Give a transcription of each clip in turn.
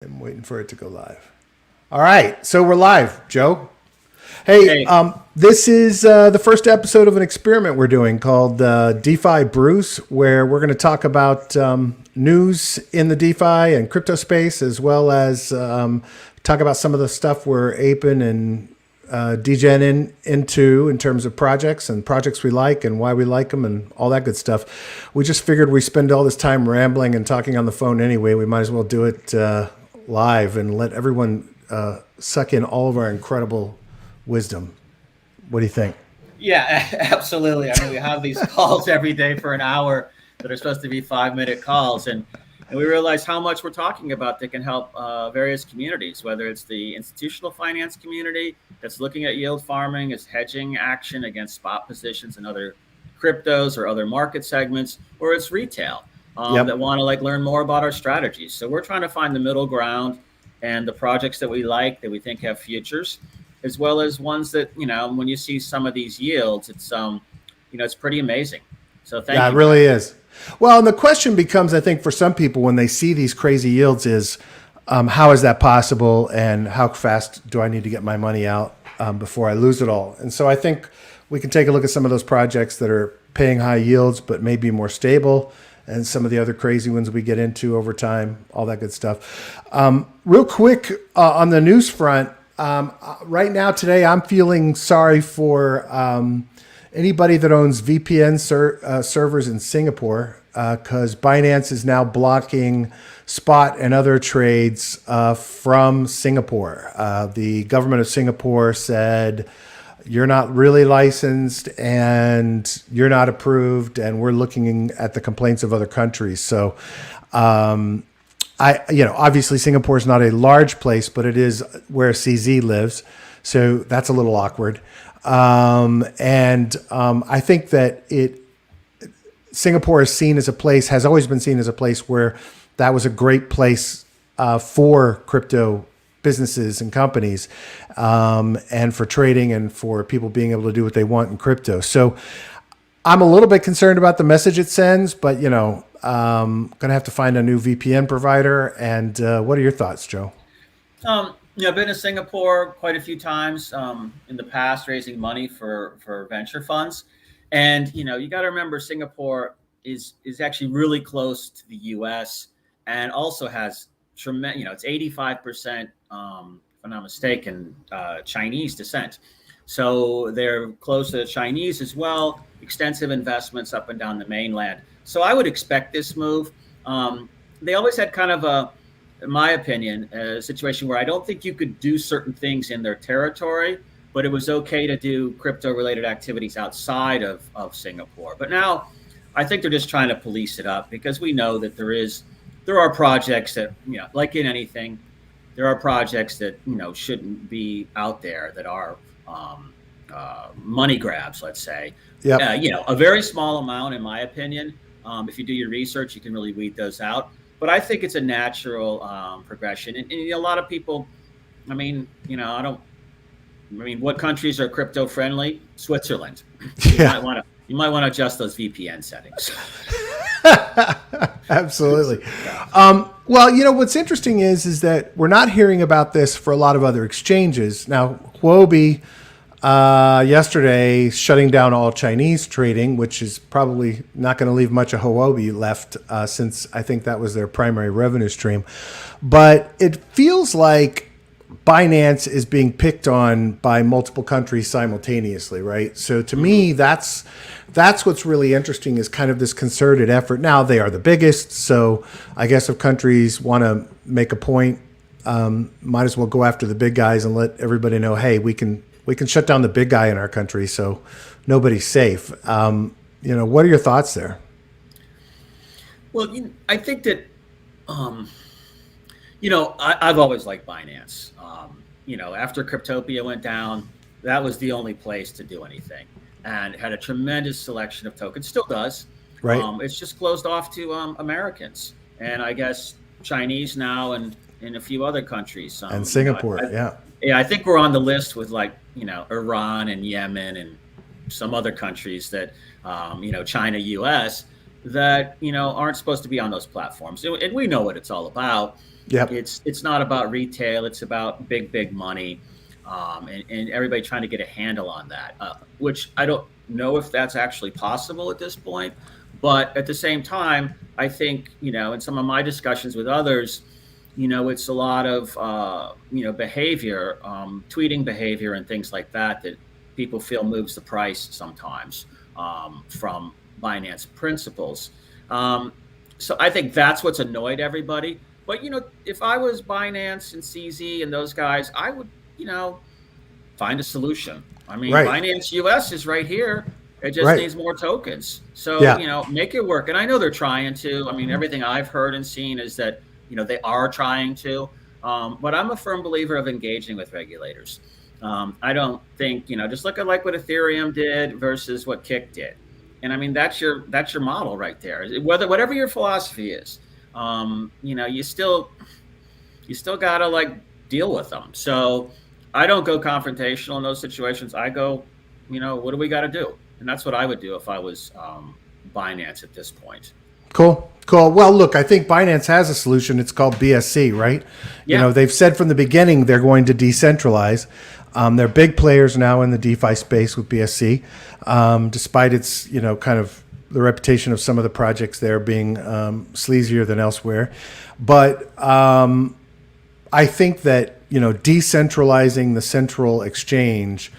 I'm waiting for it to go live. All right, so we're live, Joe. Hey, Hey, this is the first episode of an experiment we're doing called DeFi Bruce, where we're going to talk about news in the DeFi and crypto space, as well as talk about some of the stuff we're aping and degen into in terms of projects and projects we like and why we like them and all that good stuff. We just figured we spend all this time rambling and talking on the phone anyway. We might as well do it live and let everyone suck in all of our incredible wisdom. What do you think? yeah, absolutely. I mean, we have these calls every day for an hour that are supposed to be 5-minute calls, and we realize how much we're talking about that can help various communities, whether it's the institutional finance community that's looking at yield farming as hedging action against spot positions and other cryptos or other market segments, or it's retail that Yep. want to learn more about our strategies. So we're trying to find the middle ground and the projects that we like that we think have futures, as well as ones that, when you see some of these yields, it's pretty amazing. So thank Yeah, it you, Brad. really is. Well, and the question becomes, I think, for some people when they see these crazy yields is, how is that possible and how fast do I need to get my money out before I lose it all? And so I think we can take a look at some of those projects that are paying high yields but maybe more stable and some of the other crazy ones we get into over time, all that good stuff. Real quick on the news front, right now today I'm feeling sorry for anybody that owns VPN servers in Singapore, because Binance is now blocking spot and other trades from Singapore. The government of Singapore said, you're not really licensed and you're not approved, and we're looking at the complaints of other countries. So, obviously Singapore is not a large place, but it is where CZ lives. So that's a little awkward. I think that Singapore is seen as a place, has always been seen as a place where that was a great place for crypto businesses and companies, and for trading and for people being able to do what they want in crypto. So I'm a little bit concerned about the message it sends, but going to have to find a new VPN provider. And what are your thoughts, Joe? I've been to Singapore quite a few times in the past, raising money for venture funds, and you got to remember Singapore is actually really close to the U.S. and also has tremendous. It's 85%, if I'm not mistaken, Chinese descent. So they're close to the Chinese as well. Extensive investments up and down the mainland. So I would expect this move. They always had kind of in my opinion, a situation where I don't think you could do certain things in their territory, but it was okay to do crypto related activities outside of Singapore. But now I think they're just trying to police it up, because we know that there are projects that, like in anything, there are projects that, shouldn't be out there that are money grabs, let's say. Yep. A very small amount, in my opinion. If you do your research, you can really weed those out. But I think it's a natural progression. And a lot of people, what countries are crypto friendly? Switzerland. You Yeah. might want to adjust those VPN settings. Absolutely. Well, what's interesting is that we're not hearing about this for a lot of other exchanges. Now, Huobi yesterday shutting down all Chinese trading, which is probably not going to leave much of Huobi left, since I think that was their primary revenue stream. But it feels like Binance is being picked on by multiple countries simultaneously, right? So to me, that's what's really interesting, is kind of this concerted effort. Now they are the biggest, so I guess if countries want to make a point, might as well go after the big guys and let everybody know, hey, we can shut down the big guy in our country, so nobody's safe. What are your thoughts there? Well, I think that, I've always liked Binance. After Cryptopia went down, that was the only place to do anything, and it had a tremendous selection of tokens. Still does. Right. It's just closed off to Americans, and I guess Chinese now, and in a few other countries. And Singapore, yeah. Yeah, I think we're on the list with Iran and Yemen and some other countries that, China, U.S., that aren't supposed to be on those platforms, and we know what it's all about. Yep. It's not about retail; it's about big money, and everybody trying to get a handle on that. Which I don't know if that's actually possible at this point, but at the same time, I think in some of my discussions with others, it's a lot of behavior, tweeting behavior, and things like that people feel moves the price sometimes from Binance principles. So I think that's what's annoyed everybody. But if I was Binance and CZ and those guys, I would find a solution. I mean, Right. Binance US is right here. It just Right. needs more tokens. So Yeah. make it work. And I know they're trying to. I mean, everything I've heard and seen is that they are trying to. But I'm a firm believer of engaging with regulators. I don't think just look at like what Ethereum did versus what Kick did. And I mean, that's your model right there. Whatever your philosophy is, you still gotta like deal with them. So I don't go confrontational in those situations. I go, what do we got to do? And that's what I would do if I was Binance at this point. Cool. Well, look, I think Binance has a solution. It's called BSC, right? Yeah. They've said from the beginning they're going to decentralize. They're big players now in the DeFi space with BSC, despite its, kind of the reputation of some of the projects there being sleazier than elsewhere. But I think that, decentralizing the central exchange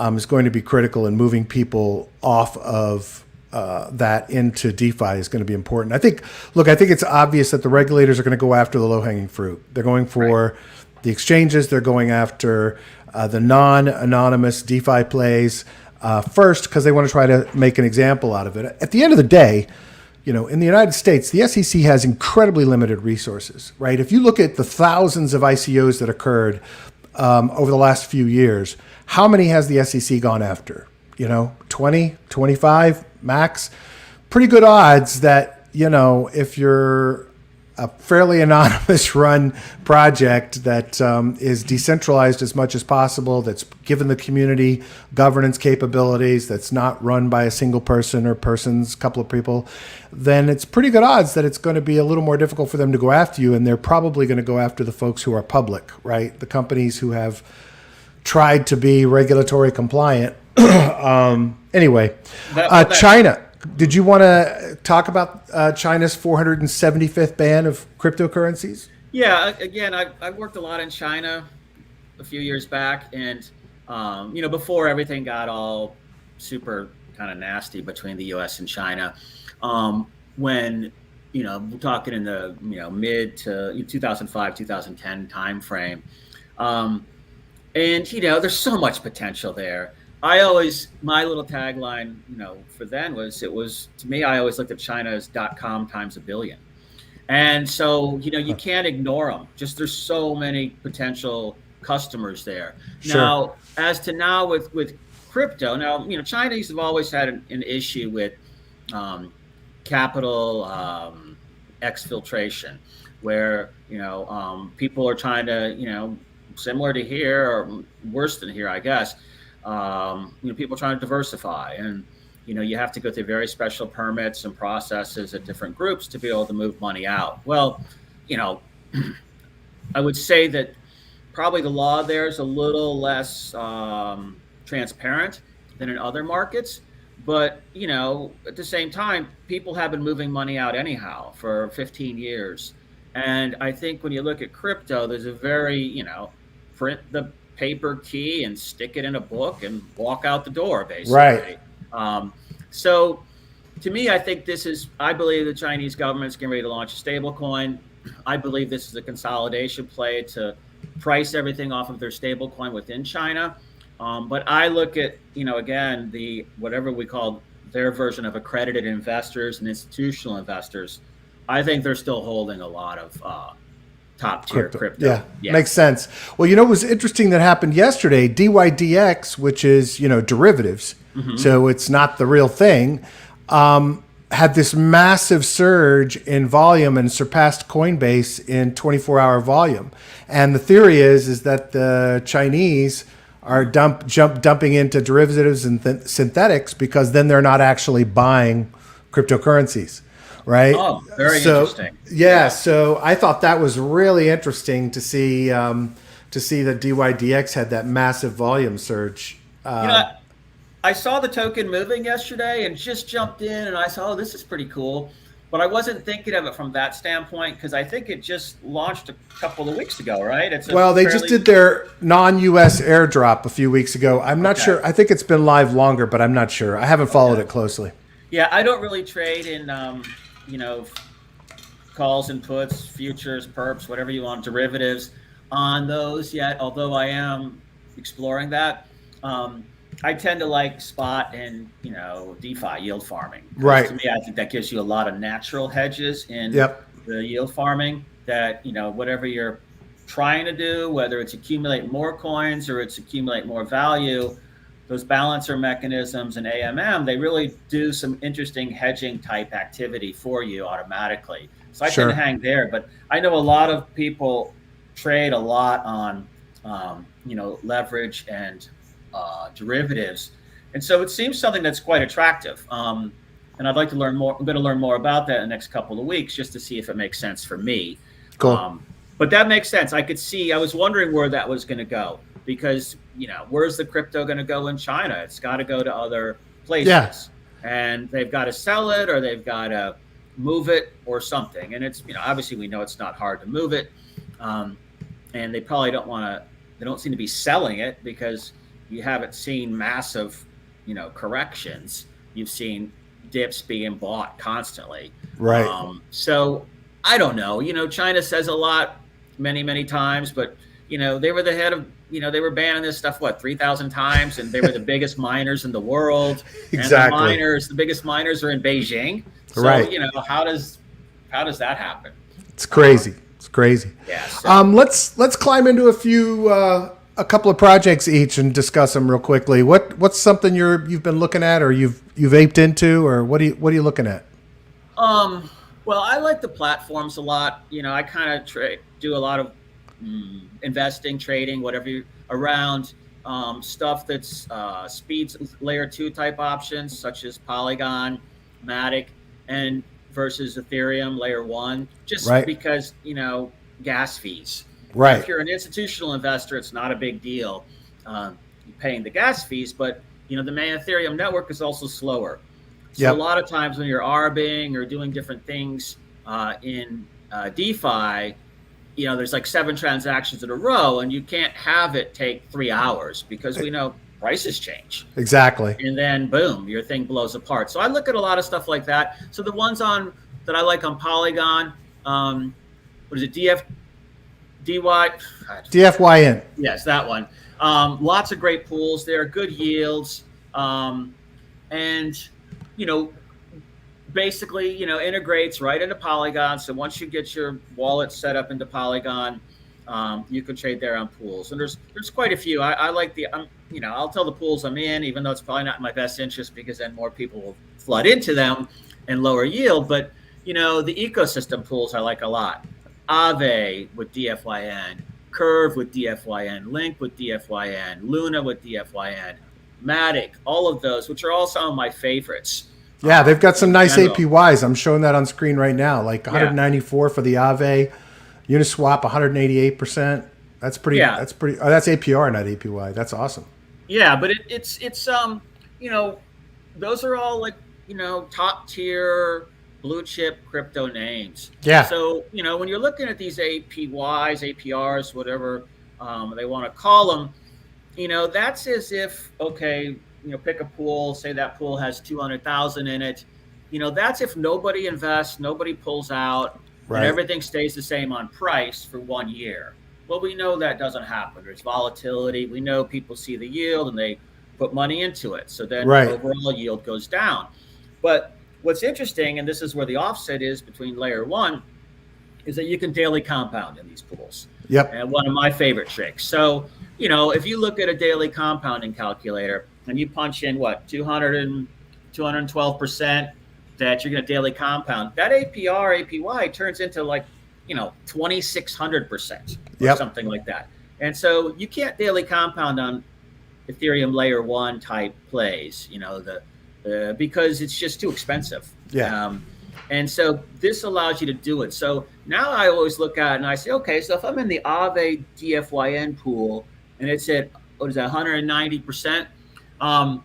is going to be critical in moving people off of that into DeFi is going to be important. I think it's obvious that the regulators are going to go after the low-hanging fruit. They're going for the exchanges. They're going after the non-anonymous DeFi plays first because they want to try to make an example out of it. At the end of the day, in the United States, the SEC has incredibly limited resources, right? If you look at the thousands of ICOs that occurred over the last few years, how many has the SEC gone after? 20, 25 max. Pretty good odds that, if you're a fairly anonymous run project that is decentralized as much as possible, that's given the community governance capabilities, that's not run by a single person or persons, couple of people, then it's pretty good odds that it's going to be a little more difficult for them to go after you. And they're probably going to go after the folks who are public, right? The companies who have tried to be regulatory compliant. Anyway, China. Did you want to talk about China's 475th ban of cryptocurrencies? Yeah, again, I worked a lot in China a few years back, and before everything got all super kind of nasty between the U.S. and China, when we're talking in the mid to 2005, 2010 timeframe, and there's so much potential there. My little tagline, for then was to me, I always looked at China as .com times a billion. And so, you can't ignore them. Just there's so many potential customers there. Sure. Now, as to now with crypto, Chinese have always had an issue with capital exfiltration, where, people are trying to, similar to here or worse than here, I guess, people trying to diversify, and you have to go through very special permits and processes at different groups to be able to move money out. Well, I would say that probably the law there is a little less transparent than in other markets, but at the same time, people have been moving money out anyhow for 15 years, and I think when you look at crypto, there's a very print the paper key and stick it in a book and walk out the door, basically. Right. So to me, I believe the Chinese government's getting ready to launch a stable coin. I believe this is a consolidation play to price everything off of their stable coin within China. But I look at, again, whatever we call their version of accredited investors and institutional investors. I think they're still holding a lot of top tier crypto. Yeah, makes sense. Well, it was interesting that happened yesterday. DYDX, which is, derivatives, so it's not the real thing, had this massive surge in volume and surpassed Coinbase in 24-hour volume. And the theory is that the Chinese are dumping into derivatives and synthetics because then they're not actually buying cryptocurrencies. right? Oh, very So interesting. yeah, so I thought that was really interesting to see that DYDX had that massive volume surge. You know, I saw the token moving yesterday and just jumped in and I saw, oh, this is pretty cool. But I wasn't thinking of it from that standpoint because I think it just launched a couple of weeks ago, right? It's a Well, they just did their non-US airdrop a few weeks ago. I'm not sure. I think it's been live longer, but I'm not sure. I haven't followed it closely. Yeah, I don't really trade in, you know, calls and puts, futures, perps, whatever you want, derivatives on those yet. Although I am exploring that. I tend to like spot and, you know, DeFi yield farming. Right. To me, I think that gives you a lot of natural hedges in the yield farming that, you know, whatever you're trying to do, whether it's accumulate more coins or it's accumulate more value, those balancer mechanisms and AMM, they really do some interesting hedging type activity for you automatically. So I tend to hang there, but I know a lot of people trade a lot on, you know, leverage and derivatives. And so it seems something that's quite attractive. And I'd like to learn more. I'm going to learn more about that in the next couple of weeks just to see if it makes sense for me. Cool. But that makes sense. I could see, I was wondering where that was going to go because, you know, where's the crypto going to go in China? It's got to go to other places. Yeah. And they've got to sell it or they've got to move it or something. And it's, you know, obviously we know it's not hard to move it. And they probably don't want to, they don't seem to be selling it because you haven't seen massive, you know, corrections. You've seen dips being bought constantly. Right. So I don't know. You know, China says a lot many times, but, you know, they were the head of, you know, they were banning this stuff, what, 3,000 times, and they were the biggest miners in the world. Exactly. And the biggest miners are in Beijing. So, you know, how does that happen? It's crazy. It's crazy. Yeah. So. Let's climb into a couple of projects each and discuss them real quickly. What's something you've been looking at or you've aped into, or what are you looking at? Well, I like the platforms a lot. You know, I kind of do a lot of investing, trading, whatever around stuff that's speeds layer 2 type options such as Polygon, Matic, and versus Ethereum layer 1, just because, you know, gas fees. Right. If you're an institutional investor, it's not a big deal paying the gas fees, but, you know, the main Ethereum network is also slower. So a lot of times when you're arbing or doing different things in DeFi, you know, there's like 7 transactions in a row and you can't have it take 3 hours because we know prices change. Exactly. And then boom, your thing blows apart. So I look at a lot of stuff like that. So the ones that I like on Polygon, what is it? DFYN. Yes, that one. Lots of great pools there, good yields. And, you know, basically, you know, integrates right into Polygon. So once you get your wallet set up into Polygon, you can trade there on pools. And there's quite a few. I like you know, I'll tell the pools I'm in, even though it's probably not in my best interest because then more people will flood into them and lower yield. But, you know, the ecosystem pools I like a lot. Aave with DFYN, Curve with DFYN, Link with DFYN, Luna with DFYN, Matic, all of those, which are all some of my favorites. Yeah, they've got some nice APYs. I'm showing that on screen right now, like 194 for the Aave, Uniswap 188%. That's pretty. Yeah. That's pretty. Oh, that's APR, not APY. That's awesome. Yeah, but it's you know, those are all like, you know, top tier blue chip crypto names. Yeah. So, you know, when you're looking at these APYs, APRs, whatever they want to call them, you know, that's as if, okay, you know, pick a pool, say that pool has 200,000 in it. You know, that's if nobody invests, nobody pulls out, and everything stays the same on price for 1 year. Well, we know that doesn't happen. There's volatility. We know people see the yield and they put money into it. So then overall yield goes down. But what's interesting, and this is where the offset is between layer 1, is that you can daily compound in these pools. Yep. And one of my favorite tricks. So, you know, if you look at a daily compounding calculator and you punch in what, 212% that you're going to daily compound, that APR, APY turns into like, you know, 2,600% or something like that. And so you can't daily compound on Ethereum layer 1 type plays, you know, because it's just too expensive. Yeah. And so this allows you to do it. So now I always look at it and I say, okay, so if I'm in the Aave DFYN pool and it's at, what is that, 190%, in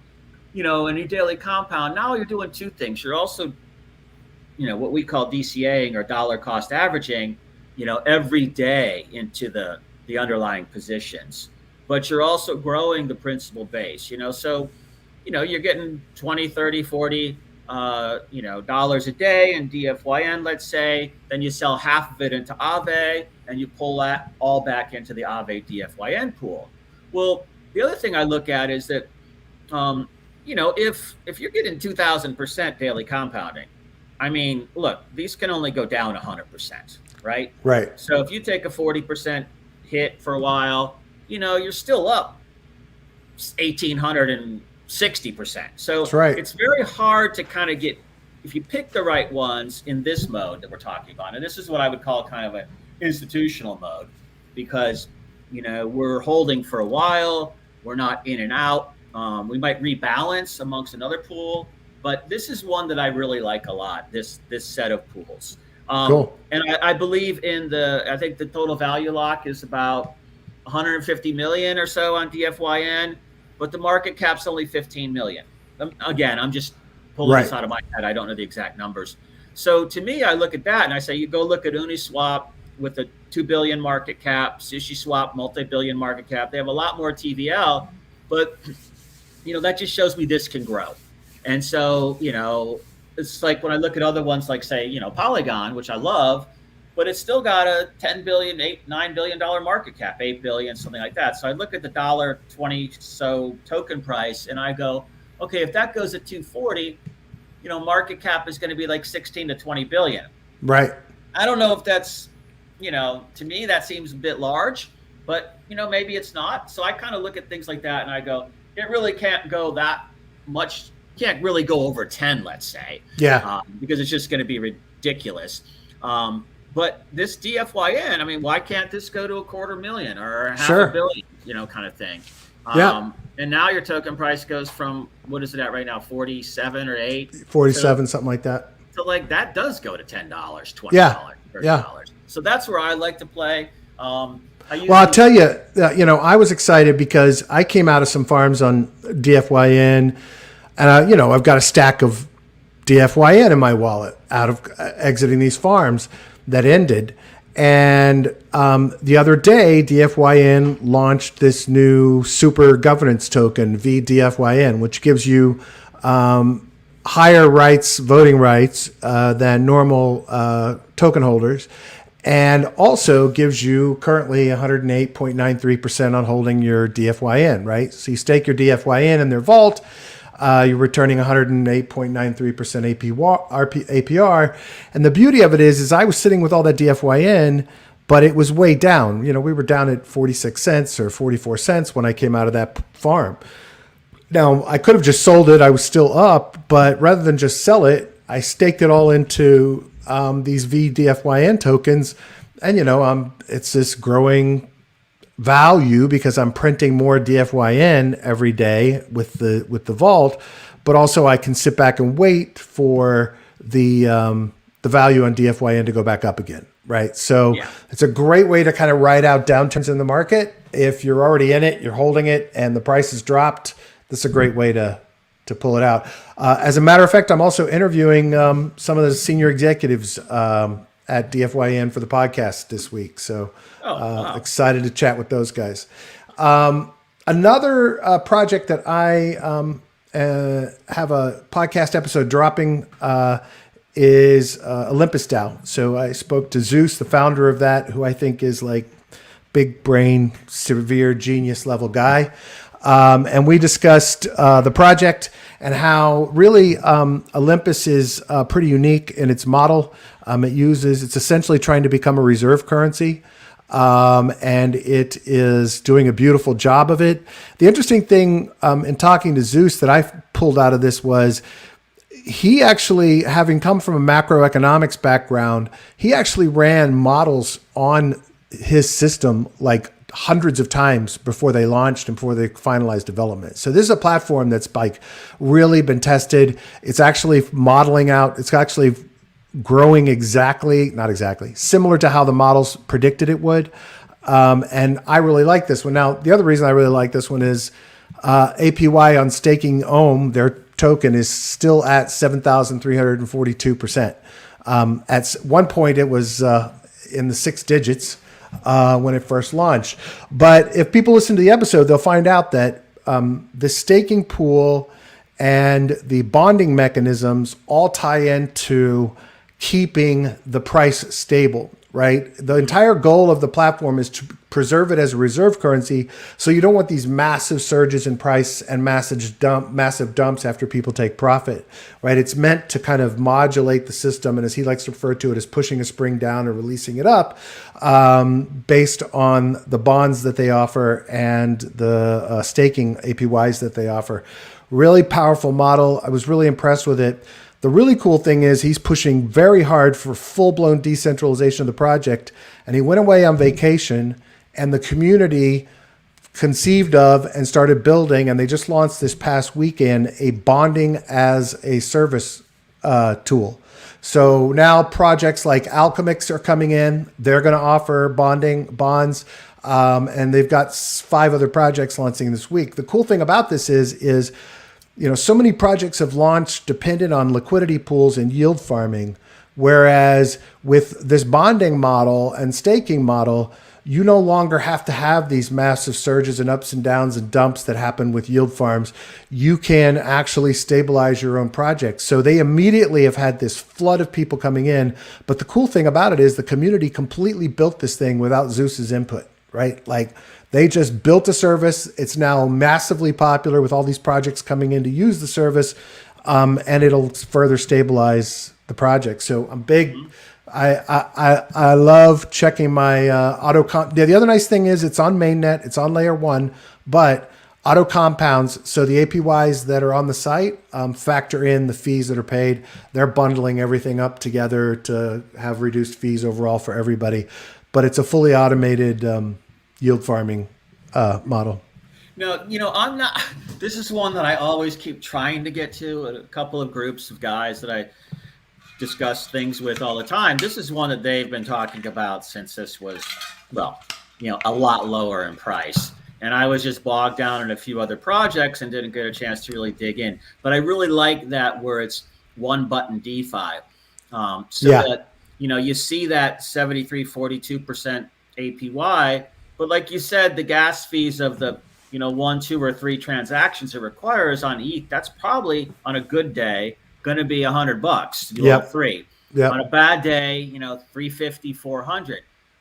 your daily compound, now you're doing two things. You're also, what we call DCAing or dollar cost averaging, every day into the underlying positions. But you're also growing the principal base, so, you're getting 20, 30, 40, dollars a day in DFYN, let's say, then you sell half of it into Aave and you pull that all back into the Aave DFYN pool. Well, the other thing I look at is that, if you're getting 2,000% daily compounding, I mean, look, these can only go down 100%, right? Right. So if you take a 40% hit for a while, you're still up 1,860%. So That's right. It's very hard to kind of get, if you pick the right ones in this mode that we're talking about, and this is what I would call kind of an institutional mode, because, we're holding for a while, we're not in and out. We might rebalance amongst another pool, but this is one that I really like a lot, this set of pools. Cool. And I believe I think the total value lock is about 150 million or so on DFYN, but the market cap's only 15 million. Again, I'm just pulling this out of my head. I don't know the exact numbers. So to me, I look at that and I say, you go look at Uniswap with a 2 billion market cap, SushiSwap, multi-billion market cap. They have a lot more TVL, but that just shows me this can grow. And so, it's like when I look at other ones, like say, Polygon, which I love, but it's still got a 10 billion, $9 billion market cap, 8 billion, something like that. So I look at the $1.20 so token price and I go, okay, if that goes at 240, market cap is going to be like 16 to 20 billion. Right. I don't know if that's, to me, that seems a bit large, but, maybe it's not. So I kind of look at things like that and I go, it really can't go that much. Can't really go over 10, let's say. Yeah. Because it's just going to be ridiculous. But this DFYN, I mean, why can't this go to 250,000 or half a billion, kind of thing? And now your token price goes from, what is it at right now, 47 or 8? 47, something like that. So like that does go to $10, $20, $30. Yeah. So that's where I like to play. Well, I'll tell you, I was excited because I came out of some farms on DFYN, and I've got a stack of DFYN in my wallet out of exiting these farms that ended. And the other day, DFYN launched this new super governance token, VDFYN, which gives you higher voting rights than normal token holders, and also gives you currently 108.93% on holding your DFYN, right? So you stake your DFYN in their vault, you're returning 108.93% APR. And the beauty of it is I was sitting with all that DFYN, but it was way down. We were down at 46 cents or 44 cents when I came out of that farm. Now, I could have just sold it. I was still up, but rather than just sell it, I staked it all into these VDFYN tokens. And, it's this growing value because I'm printing more DFYN every day with the vault, but also I can sit back and wait for the value on DFYN to go back up again, right? So It's a great way to kind of ride out downturns in the market. If you're already in it, you're holding it, and the price has dropped, this is a great way to pull it out. As a matter of fact, I'm also interviewing some of the senior executives at DFYN for the podcast this week. So excited to chat with those guys. Another project that I have a podcast episode dropping is Olympus DAO. So I spoke to Zeus, the founder of that, who I think is like big brain, severe genius level guy. And we discussed the project and how really Olympus is pretty unique in its model. It's essentially trying to become a reserve currency. And it is doing a beautiful job of it. The interesting thing in talking to Zeus that I pulled out of this was he actually, having come from a macroeconomics background, he actually ran models on his system like hundreds of times before they launched and before they finalized development. So this is a platform that's like really been tested. It's actually modeling out. It's actually growing not exactly, similar to how the models predicted it would. And I really like this one. Now, the other reason I really like this one is APY on staking Ohm, their token, is still at 7,342%. At one point, it was in the 6 digits when it first launched. But if people listen to the episode, they'll find out that the staking pool and the bonding mechanisms all tie into keeping the price stable, right? The entire goal of the platform is to preserve it as a reserve currency, so you don't want these massive surges in price and massive dumps after people take profit, right? It's meant to kind of modulate the system, and as he likes to refer to it, as pushing a spring down and releasing it up, based on the bonds that they offer and the staking APYs that they offer. Really powerful model. I was really impressed with it. The really cool thing is he's pushing very hard for full-blown decentralization of the project, and he went away on vacation, and the community conceived of and started building, and they just launched this past weekend a bonding as a service tool. So now projects like Alchemix are coming in. They're going to offer bonds, and they've got 5 other projects launching this week. The cool thing about this is so many projects have launched dependent on liquidity pools and yield farming, whereas with this bonding model and staking model, you no longer have to have these massive surges and ups and downs and dumps that happen with yield farms. You can actually stabilize your own project. So they immediately have had this flood of people coming in. But the cool thing about it is the community completely built this thing without Zeus's input, right? Like, they just built a service. It's now massively popular with all these projects coming in to use the service, and it'll further stabilize the project. So I'm big. I love checking my auto comp. The other nice thing is it's on mainnet. It's on layer 1, but auto compounds. So the APYs that are on the site factor in the fees that are paid. They're bundling everything up together to have reduced fees overall for everybody. But it's a fully automated yield farming model. No, I'm not. This is one that I always keep trying to get to. A couple of groups of guys that I discuss things with all the time. This is one that they've been talking about since this was, a lot lower in price. And I was just bogged down in a few other projects and didn't get a chance to really dig in. But I really like that where it's one button DeFi. That, you see that 42% APY. But like you said, the gas fees of the 1, 2, or 3 transactions it requires on ETH, that's probably on a good day going to be $100 to do all 3. Yep. On a bad day, $350, $400.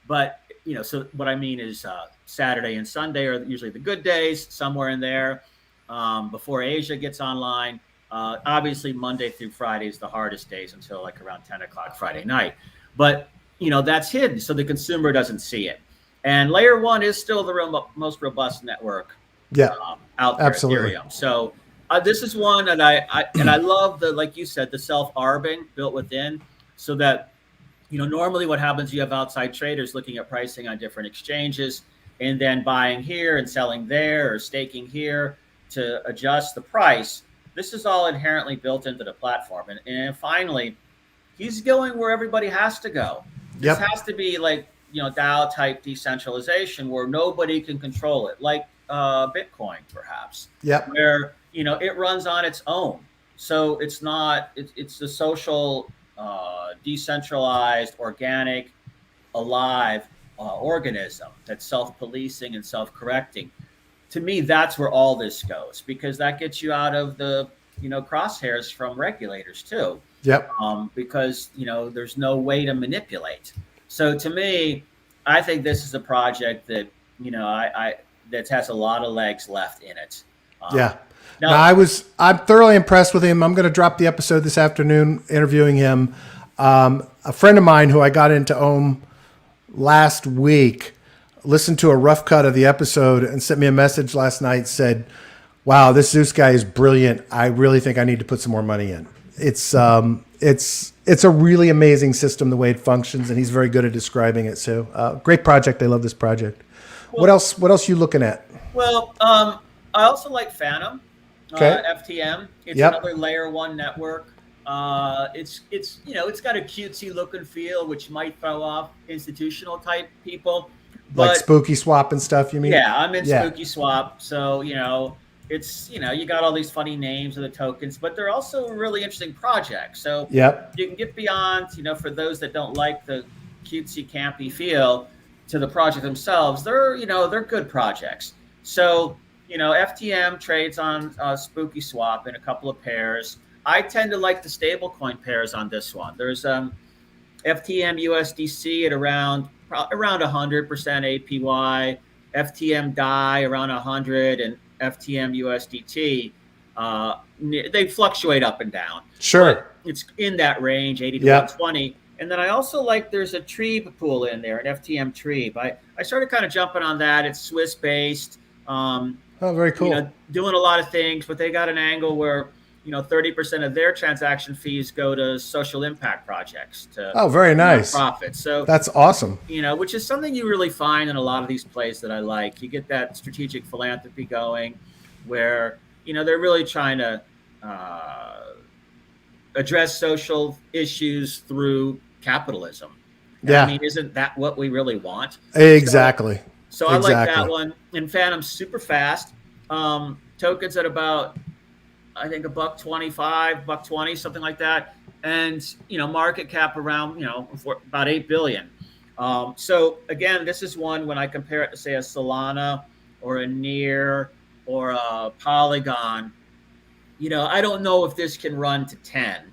But so what I mean is Saturday and Sunday are usually the good days, somewhere in there before Asia gets online. Obviously, Monday through Friday is the hardest days until like around 10 o'clock Friday night. But that's hidden, so the consumer doesn't see it. And layer 1 is still the most robust network out there, absolutely. Ethereum. So this is one that I love like you said, the self-arbing built within, so that, normally what happens, you have outside traders looking at pricing on different exchanges and then buying here and selling there or staking here to adjust the price. This is all inherently built into the platform. And finally, he's going where everybody has to go. This has to be like, DAO type decentralization where nobody can control it, like Bitcoin, perhaps. Where, it runs on its own. So it's not, it's the social, decentralized, organic, alive organism that's self-policing and self-correcting. To me, that's where all this goes, because that gets you out of the, crosshairs from regulators too. Because, there's no way to manipulate. So to me, I think this is a project that, that has a lot of legs left in it. I'm thoroughly impressed with him. I'm going to drop the episode this afternoon interviewing him. A friend of mine who I got into Ohm last week listened to a rough cut of the episode and sent me a message last night, said, wow, this Zeus guy is brilliant. I really think I need to put some more money in. It's a really amazing system, the way it functions, and he's very good at describing it. So great project. I love this project. Well, what else you looking at? Well, I also like Phantom, FTM. It's another layer 1 network. It's got a cutesy look and feel, which might throw off institutional type people, Like but spooky swap and stuff, you mean? yeah, I'm in Yeah. Spooky Swap, so you got all these funny names of the tokens, but they're also really interesting projects. So Yep. you can get beyond, for those that don't like the cutesy campy feel to the project themselves. They're good projects. So FTM trades on Spooky Swap in a couple of pairs. I tend to like the stablecoin pairs on this one. There's FTM USDC at around 100% APY, FTM DAI around 100, and FTM USDT. They fluctuate up and down. Sure. But it's in that range, 80 to Yep. 120. And then I also like there's a Trebe pool in there, an FTM Trebe. I started kind of jumping on that. It's Swiss based. Oh, very cool. Doing a lot of things, but they got an angle where 30% of their transaction fees go to social impact projects. Oh, very nice. Profits. So that's awesome. Which is something you really find in a lot of these plays that I like. You get that strategic philanthropy going, where they're really trying to address social issues through capitalism. Yeah. I mean, isn't that what we really want? Exactly. So I like that one. And Phantom's super fast. Tokens at about, I think, $1.25, $1.20, something like that. And, market cap around, for about 8 billion. So again, this is one when I compare it to, say, a Solana or a Near or a Polygon, I don't know if this can run to 10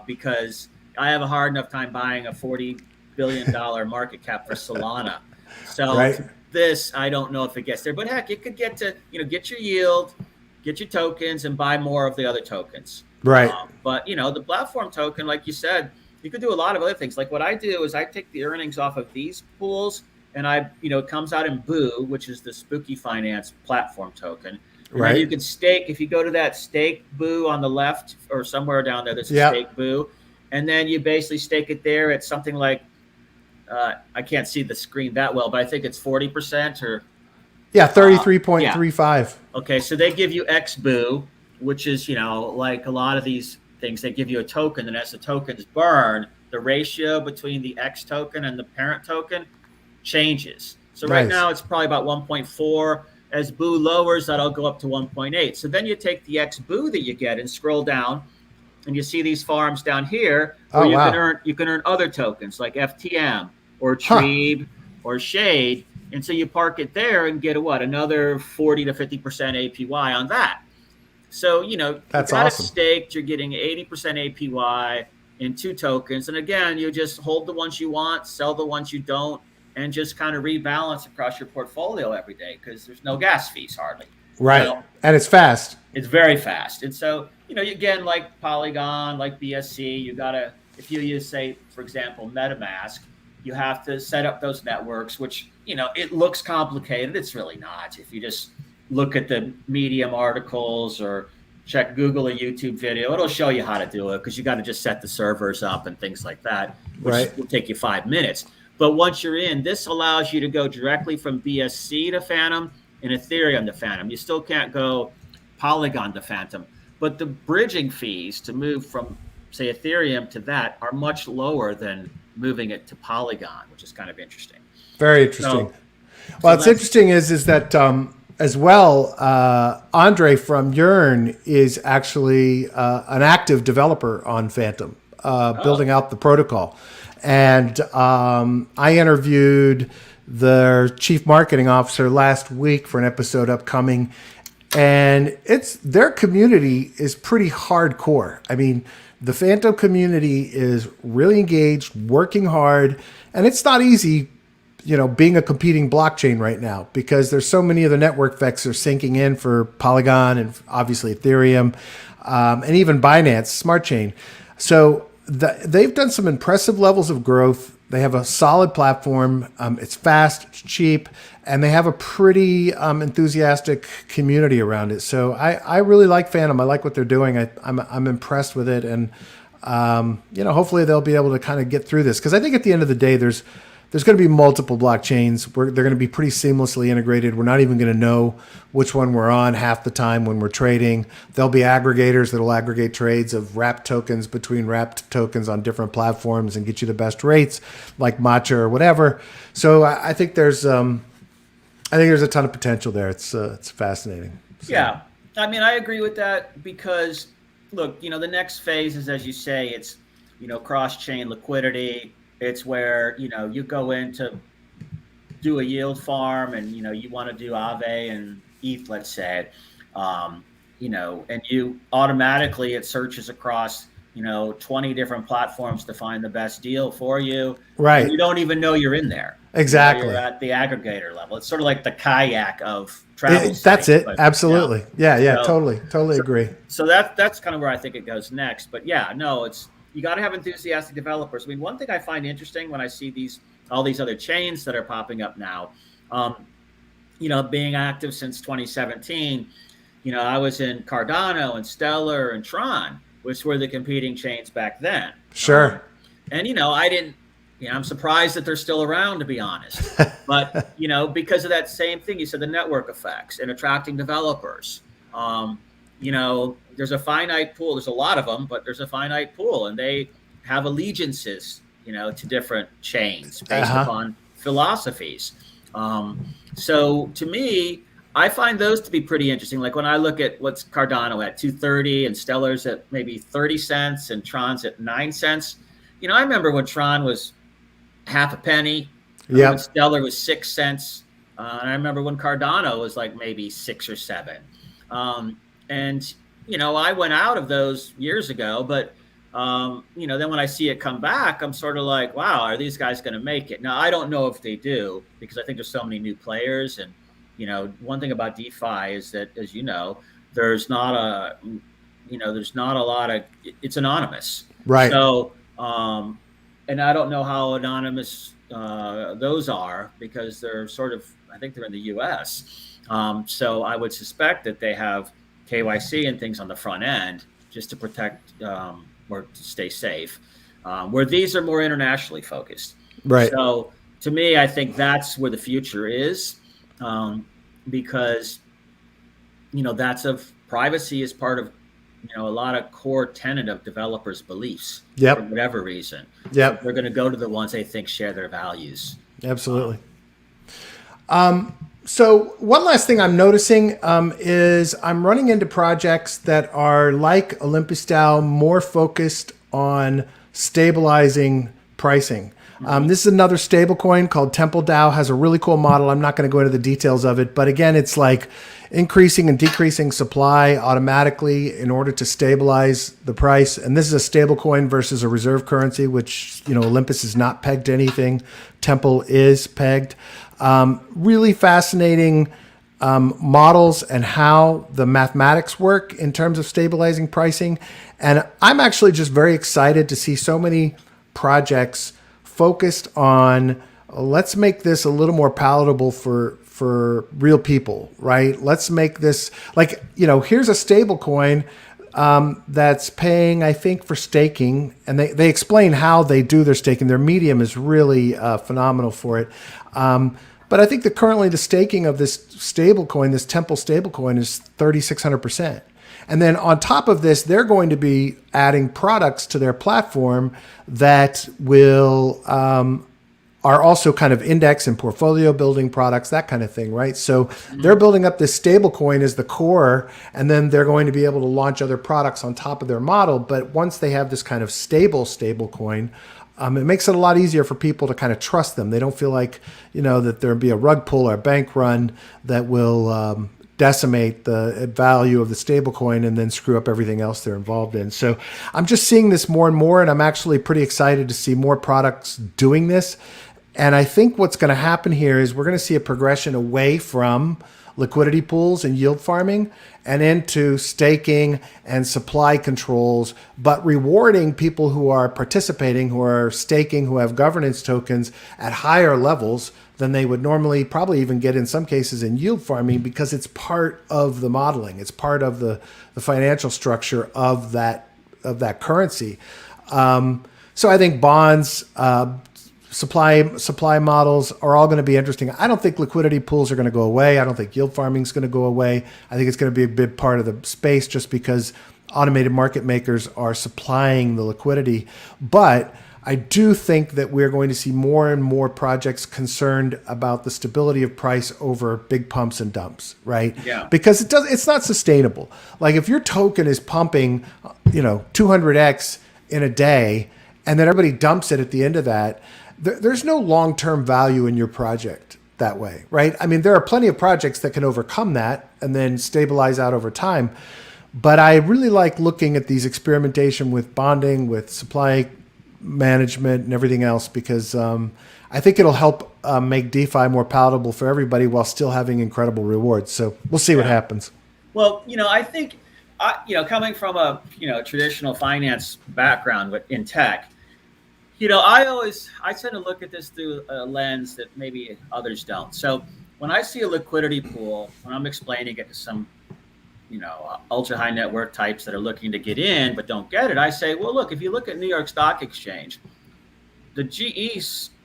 because I have a hard enough time buying a $40 billion market cap for Solana. So right. This, I don't know if it gets there, but heck, it could get to, get your yield, get your tokens, and buy more of the other tokens. Right. But, the platform token, like you said, you could do a lot of other things. Like what I do is I take the earnings off of these pools and it comes out in Boo, which is the Spooky Finance platform token. And right. You can stake, if you go to that stake Boo on the left or somewhere down there, there's a stake Boo. And then you basically stake it there at something like, I can't see the screen that well, but I think it's 40% or. Yeah, 33.35. Okay, so they give you XBoo, which is, like a lot of these things, they give you a token, and as the tokens burn, the ratio between the X token and the parent token changes. So right now it's probably about 1.4. As Boo lowers, that'll go up to 1.8. So then you take the XBoo that you get and scroll down, and you see these farms down here where you can earn other tokens like FTM or Trebe or Shade. And so you park it there and get another 40 to 50% APY on that. So, that's you got awesome. It staked, you're getting 80% APY in 2 tokens. And again, you just hold the ones you want, sell the ones you don't, and just kind of rebalance across your portfolio every day because there's no gas fees hardly. Right. And it's fast. It's very fast. And so, again, like Polygon, like BSC, you got to, if you use, say, for example, MetaMask, you have to set up those networks, which, it looks complicated. It's really not. If you just look at the Medium articles or Google a YouTube video, it'll show you how to do it because you got to just set the servers up and things like that, which will take you 5 minutes. But once you're in, this allows you to go directly from BSC to Phantom and Ethereum to Phantom. You still can't go Polygon to Phantom, but the bridging fees to move from, say, Ethereum to that are much lower than moving it to Polygon, which is kind of interesting. Very interesting. What's interesting is that as well, Andre from Yearn is actually an active developer on Phantom, building out the protocol. And I interviewed their chief marketing officer last week for an episode upcoming, and their community is pretty hardcore. I mean, the Phantom community is really engaged, working hard, and it's not easy, being a competing blockchain right now because there's so many of the network effects are sinking in for Polygon and obviously Ethereum, and even Binance Smart Chain. So they've done some impressive levels of growth. They have a solid platform. It's fast, it's cheap, and they have a pretty enthusiastic community around it. So I really like Phantom. I like what they're doing. I'm impressed with it, and hopefully they'll be able to kind of get through this because I think at the end of the day, there's there's going to be multiple blockchains. They're going to be pretty seamlessly integrated. We're not even going to know which one we're on half the time when we're trading. There'll be aggregators that'll aggregate trades of wrapped tokens between wrapped tokens on different platforms and get you the best rates, like Matcha or whatever. So I think there's a ton of potential there. It's fascinating. So. Yeah, I mean, I agree with that because, look, the next phase is, as you say, it's cross-chain liquidity. It's where, you go in to do a yield farm and, you want to do Aave and ETH, let's say, and you automatically, it searches across, 20 different platforms to find the best deal for you. Right. And you don't even know you're in there. Exactly. You're at the aggregator level. It's sort of like the kayak of travel. That's it. But, absolutely. Yeah. So, totally agree. So that's kind of where I think it goes next. But yeah, no, you got to have enthusiastic developers. I mean, one thing I find interesting when I see all these other chains that are popping up now, being active since 2017, I was in Cardano and Stellar and Tron, which were the competing chains back then. Sure. And, I didn't, I'm surprised that they're still around, to be honest. But, because of that same thing, you said the network effects and attracting developers. There's a finite pool. There's a lot of them, but there's a finite pool, and they have allegiances, to different chains based upon philosophies. So to me, I find those to be pretty interesting. Like when I look at what's Cardano at 230 and Stellar's at maybe 30 cents and Tron's at 9 cents. I remember when Tron was half a penny. Yeah. When Stellar was 6 cents. And I remember when Cardano was like maybe 6 or 7. And, I went out of those years ago, but, then when I see it come back, I'm sort of like, wow, are these guys going to make it? Now, I don't know if they do, because I think there's so many new players. And, one thing about DeFi is that, as there's not a lot of, it's anonymous. Right. So, and I don't know how anonymous those are, because they're I think they're in the US. So I would suspect that they have KYC and things on the front end just to protect or to stay safe, where these are more internationally focused. Right. So to me, I think that's where the future is, because, privacy is part of, a lot of core tenet of developers' beliefs. Yep. For whatever reason. Yep. They're going to go to the ones they think share their values. Absolutely. So one last thing I'm noticing is I'm running into projects that are like Olympus DAO, more focused on stabilizing pricing. This is another stable coin called Temple DAO, has a really cool model. I'm not going to go into the details of it, but again, it's like increasing and decreasing supply automatically in order to stabilize the price. And this is a stable coin versus a reserve currency, which, Olympus is not pegged to anything. Temple is pegged. Really fascinating models and how the mathematics work in terms of stabilizing pricing. And I'm actually just very excited to see so many projects focused on, let's make this a little more palatable for real people, right? Let's make this like, here's a stable coin that's paying, I think, for staking. And they explain how they do their staking. Their medium is really phenomenal for it. But I think that currently the staking of this stable coin, this Temple stable coin, is 3,600%. And then on top of this, they're going to be adding products to their platform that will are also kind of index and portfolio building products, that kind of thing, right? So they're building up this stable coin as the core, and then they're going to be able to launch other products on top of their model. But once they have this kind of stable coin, it makes it a lot easier for people to kind of trust them. They don't feel like, that there'll be a rug pull or a bank run that will decimate the value of the stablecoin and then screw up everything else they're involved in. So I'm just seeing this more and more, and I'm actually pretty excited to see more products doing this. And I think what's going to happen here is we're going to see a progression away from liquidity pools and yield farming and into staking and supply controls, but rewarding people who are participating, who are staking, who have governance tokens at higher levels than they would normally probably even get in some cases in yield farming, because it's part of the modeling. It's part of the financial structure of that currency. So I think bonds, supply models are all going to be interesting. I don't think liquidity pools are going to go away. I don't think yield farming is going to go away. I think it's going to be a big part of the space just because automated market makers are supplying the liquidity. But I do think that we're going to see more and more projects concerned about the stability of price over big pumps and dumps, right? Yeah. Because it's not sustainable. Like if your token is pumping, 200x in a day, and then everybody dumps it at the end of that, there's no long-term value in your project that way, right? I mean, there are plenty of projects that can overcome that and then stabilize out over time. But I really like looking at these experimentation with bonding, with supply management and everything else, because I think it'll help make DeFi more palatable for everybody while still having incredible rewards. So we'll see what happens. Well, I think, coming from a, traditional finance background in tech, I tend to look at this through a lens that maybe others don't. So when I see a liquidity pool, when I'm explaining it to some, ultra high net worth types that are looking to get in but don't get it, I say, well, look, if you look at New York Stock Exchange, the GE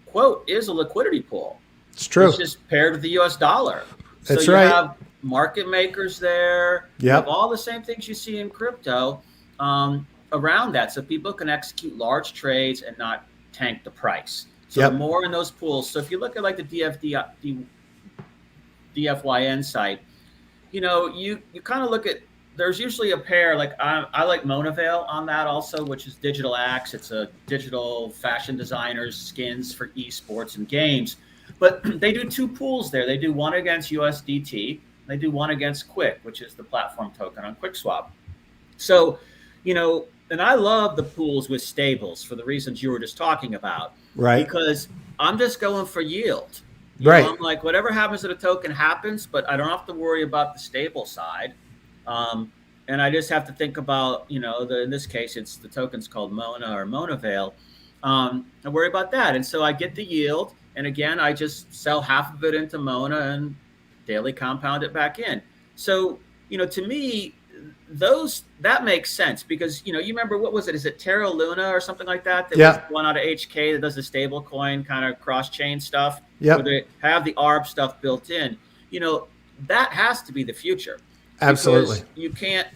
quote is a liquidity pool. It's true. It's just paired with the US dollar. That's so right. You have market makers there. Yep. You have all the same things you see in crypto around that. So people can execute large trades and not tank the price. So the more in those pools. So if you look at like the DFYN site, you kind of look at, there's usually a pair, like I like Monavale on that also, which is Digital Axe. It's a digital fashion designers skins for esports and games. But they do two pools there. They do one against USDT. They do one against Quick, which is the platform token on QuickSwap. So, and I love the pools with stables for the reasons you were just talking about. Right. Because I'm just going for yield. Right. I'm like, whatever happens to the token happens, but I don't have to worry about the stable side. And I just have to think about, in this case, it's the token's called Mona or Monavale. I worry about that. And so I get the yield. And again, I just sell half of it into Mona and daily compound it back in. So, to me, that makes sense because, you remember, what was it? Is it Terra Luna or something like that? That was one out of HK that does the stable coin kind of cross chain stuff. Yep. Where they have the ARB stuff built in. That has to be the future. Absolutely. Because you can't,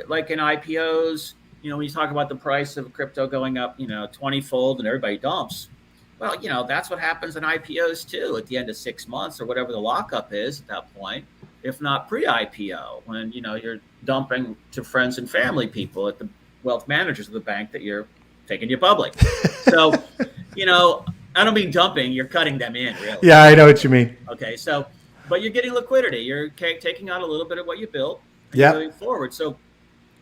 like in IPOs, when you talk about the price of crypto going up, 20-fold and everybody dumps. Well, that's what happens in IPOs too at the end of 6 months or whatever the lockup is at that point, if not pre-IPO, when, you're dumping to friends and family people at the wealth managers of the bank that you're taking you public. So, I don't mean dumping, you're cutting them in, really. Yeah, I know what you mean. Okay, so, but you're getting liquidity. You're taking out a little bit of what you built and moving forward. So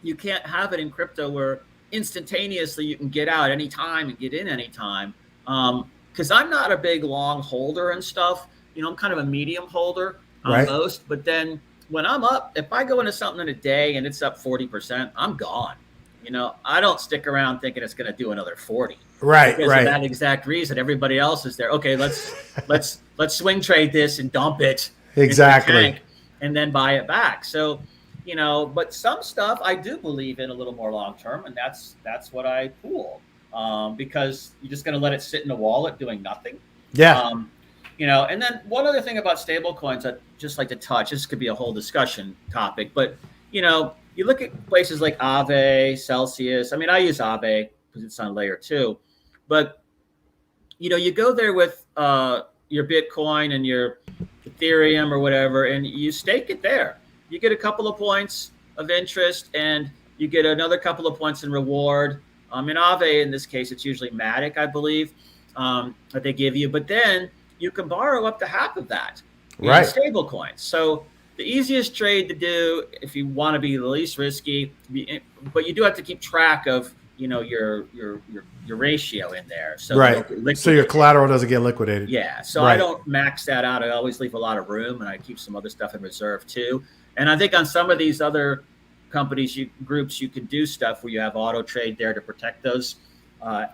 you can't have it in crypto where instantaneously you can get out anytime and get in anytime. Because I'm not a big long holder and stuff. I'm kind of a medium holder on most. But then when I'm up, if I go into something in a day and it's up 40%, I'm gone. I don't stick around thinking it's going to do another 40. Right, because of that exact reason. Everybody else is there. Okay, let's swing trade this and dump it exactly, into the tank and then buy it back. So, but some stuff I do believe in a little more long term, and that's what I pool because you're just going to let it sit in a wallet doing nothing. Yeah. And then one other thing about stable coins I'd just like to touch. This could be a whole discussion topic, but you look at places like Aave, Celsius. I mean, I use Aave because it's on layer 2. But, you go there with your Bitcoin and your Ethereum or whatever, and you stake it there. You get a couple of points of interest, and you get another couple of points in reward. In Aave, in this case, it's usually Matic, I believe, that they give you. But then you can borrow up to half of that in stable coins. So the easiest trade to do if you want to be the least risky, but you do have to keep track of your ratio in there. So so your collateral doesn't get liquidated. Yeah. So I don't max that out. I always leave a lot of room, and I keep some other stuff in reserve too. And I think on some of these other companies, groups, you can do stuff where you have auto trade there to protect those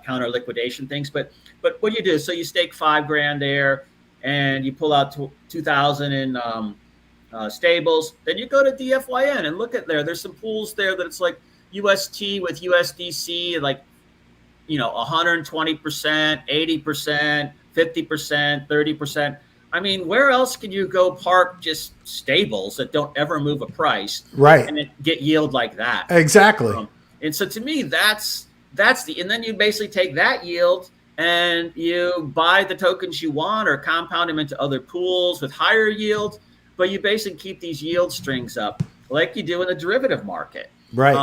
counter liquidation things. But what do you do? So you stake $5,000 there, and you pull out 2,000 in stables. Then you go to DFYN and look at there. There's some pools there that it's like UST with USDC, like 120%, 80%, 50%, 30%. I mean, where else can you go park just stables that don't ever move a price, Right. and get yield like that? Exactly. And so to me, that's and then you basically take that yield and you buy the tokens you want or compound them into other pools with higher yield, but you basically keep these yield strings up like you do in the derivative market, right?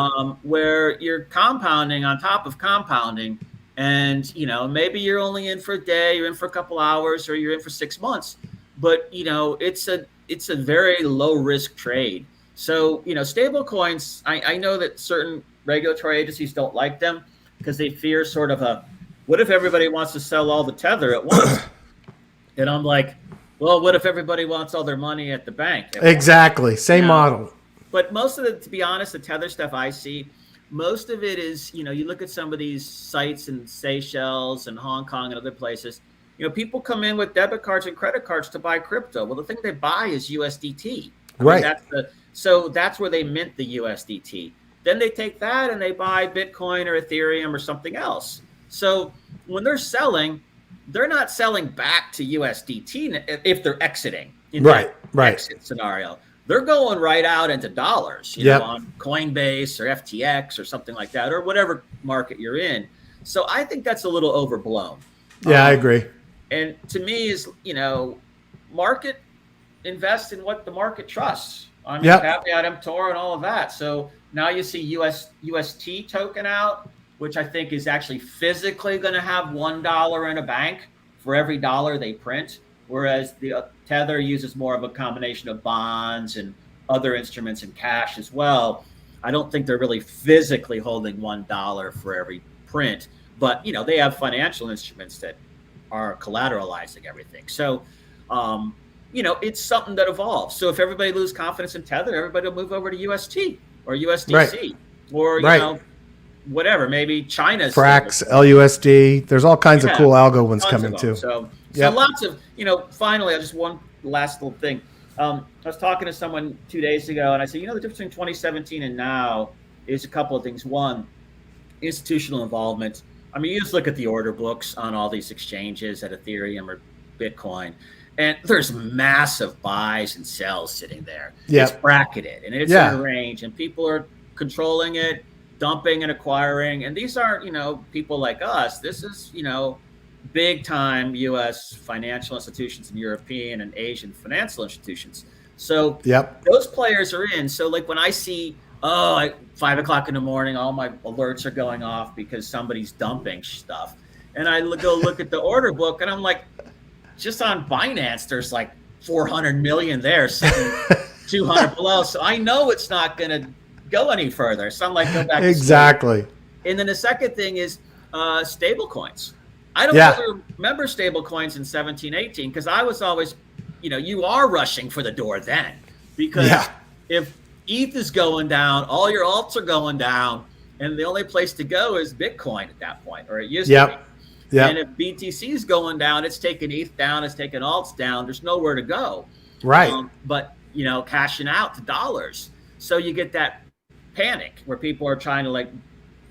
Where you're compounding on top of compounding, and maybe you're only in for a day, you're in for a couple hours, or you're in for 6 months, but it's a very low risk trade. So stable coins, I know that certain regulatory agencies don't like them because they fear sort of what if everybody wants to sell all the tether at once? And I'm like, well, what if everybody wants all their money at the bank? Exactly. Same model. But most of it, to be honest, the tether stuff I see, most of it is, you look at some of these sites in Seychelles and Hong Kong and other places, people come in with debit cards and credit cards to buy crypto. Well, the thing they buy is USDT. Right. So that's where they mint the USDT. Then they take that and they buy Bitcoin or Ethereum or something else. So when they're selling, they're not selling back to USDT if they're exiting in that exit scenario. They're going right out into dollars, on Coinbase or FTX or something like that, or whatever market you're in. So I think that's a little overblown. Yeah, I agree. And to me is, market invest in what the market trusts. I mean, caveat emptor and all of that. So now you see UST token out, which I think is actually physically going to have $1 in a bank for every dollar they print, whereas the Tether uses more of a combination of bonds and other instruments and cash as well. I don't think they're really physically holding $1 for every print, but they have financial instruments that are collateralizing everything. So, it's something that evolves. So if everybody loses confidence in Tether, everybody will move over to UST or USDC or whatever. Maybe China's Frax, LUSD. There's all kinds of cool algo ones coming too. So lots of finally, just one last little thing. I was talking to someone 2 days ago, and I said, the difference between 2017 and now is a couple of things. One, institutional involvement. I mean, you just look at the order books on all these exchanges at Ethereum or Bitcoin, and there's massive buys and sells sitting there. It's bracketed and it's in a range, and people are controlling it, dumping and acquiring. And these aren't, people like us. This is, big time U.S. financial institutions and European and Asian financial institutions. So those players are in. So like when I see, 5 o'clock in the morning, all my alerts are going off because somebody's dumping stuff. And I go look at the order book and I'm like, just on Binance, there's like 400 million there, sitting 200 below. So I know it's not going to go any further. So I'm like, go back. Exactly. And then the second thing is stable coins. I don't really remember stable coins in 17, 18, because I was always, you are rushing for the door then. Because if ETH is going down, all your alts are going down, and the only place to go is Bitcoin at that point, or it used to be. And if BTC is going down, it's taking ETH down, it's taking alts down. There's nowhere to go. Right. But, cashing out to dollars. So you get that panic where people are trying to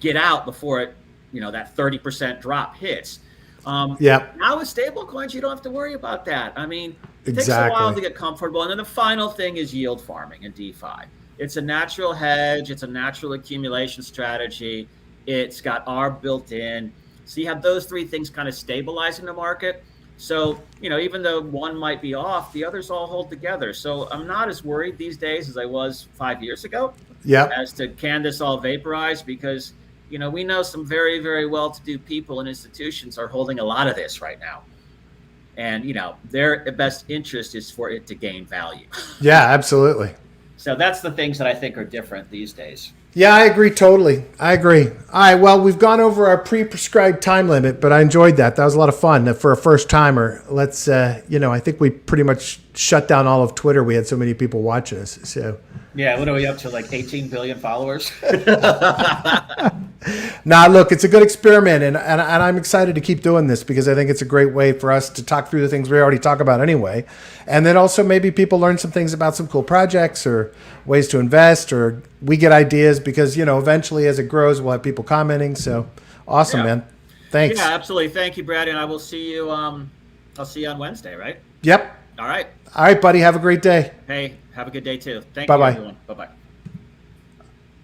get out before it, that 30% drop hits. Now with stable coins, you don't have to worry about that. I mean, it takes a while to get comfortable. And then the final thing is yield farming and DeFi. It's a natural hedge. It's a natural accumulation strategy. It's got ARB built in. So you have those three things kind of stabilizing the market. So, even though one might be off, the others all hold together. So I'm not as worried these days as I was 5 years ago as to can this all vaporize, because, we know some very, very well-to-do people and institutions are holding a lot of this right now. And, their best interest is for it to gain value. Yeah, absolutely. So that's the things that I think are different these days. Yeah, I agree totally. I agree. All right, well, we've gone over our pre-prescribed time limit, but I enjoyed that. That was a lot of fun for a first timer. Let's, I think we pretty much shut down all of Twitter. We had so many people watching us. So yeah, what are we up to? Like 18 billion followers? Nah, look, it's a good experiment, and I'm excited to keep doing this because I think it's a great way for us to talk through the things we already talk about anyway. And then also maybe people learn some things about some cool projects or ways to invest, or we get ideas because, eventually as it grows, we'll have people commenting. So awesome, man. Thanks. Yeah, absolutely. Thank you, Brad. And I will see you. I'll see you on Wednesday, right? Yep. All right. All right, buddy. Have a great day. Hey, have a good day too. Thank you, Bye-bye. everyone. Bye bye.